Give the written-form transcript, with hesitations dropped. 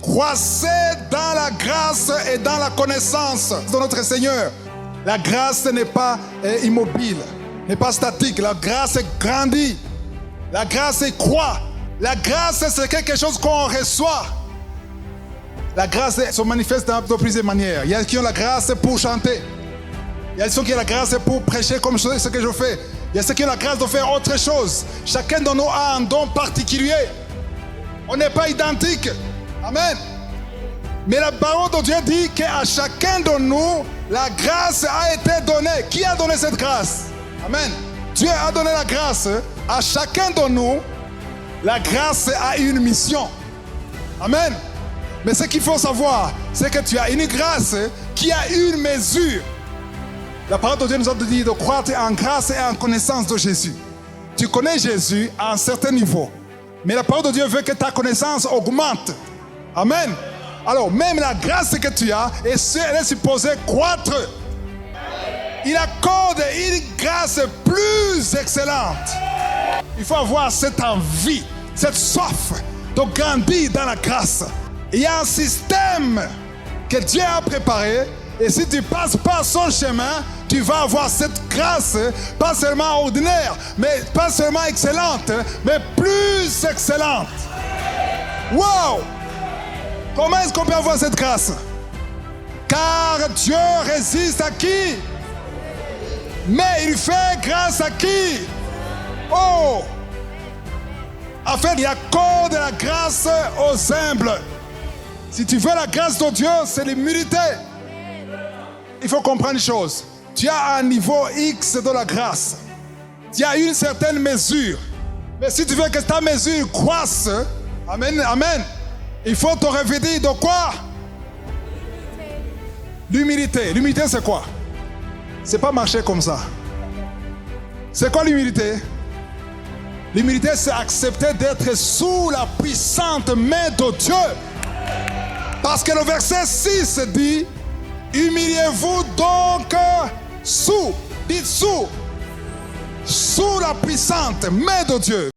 croissez dans la grâce et dans la connaissance de notre Seigneur. La grâce n'est pas immobile, n'est pas statique. La grâce grandit. La grâce croît. La grâce, c'est quelque chose qu'on reçoit. La grâce se manifeste de plusieurs manières. Il y a qui ont la grâce pour chanter. Il y a ceux qui ont la grâce pour prêcher comme ce que je fais. Il y a ceux qui ont la grâce de faire autre chose. Chacun de nous a un don particulier. On n'est pas identique. Amen. Mais la parole de Dieu dit qu'à chacun de nous, la grâce a été donnée. Qui a donné cette grâce? Amen. Dieu a donné la grâce. À chacun de nous, la grâce a une mission. Amen. Mais ce qu'il faut savoir, c'est que tu as une grâce qui a une mesure. La parole de Dieu nous a dit de croître en grâce et en connaissance de Jésus. Tu connais Jésus à un certain niveau. Mais la parole de Dieu veut que ta connaissance augmente. Amen. Alors, même la grâce que tu as, elle est supposée croître. Il accorde une grâce plus excellente. Il faut avoir cette envie, cette soif de grandir dans la grâce. Il y a un système que Dieu a préparé. Et si tu passes par son chemin, tu vas avoir cette grâce, pas seulement ordinaire, mais pas seulement excellente, mais plus excellente. Wow! Comment est-ce qu'on peut avoir cette grâce? Car Dieu résiste à qui? Mais il fait grâce à qui? Oh! En fait, il accorde la grâce aux humbles. Si tu veux la grâce de Dieu, c'est l'humilité. Il faut comprendre une chose. Tu as un niveau X de la grâce. Tu as une certaine mesure. Mais si tu veux que ta mesure croisse, amen, amen, il faut te revêtir de quoi? L'humilité. L'humilité, c'est quoi? C'est pas marcher comme ça. C'est quoi l'humilité? L'humilité, c'est accepter d'être sous la puissante main de Dieu. Parce que le verset 6 dit: humiliez-vous donc sous la puissante main de Dieu.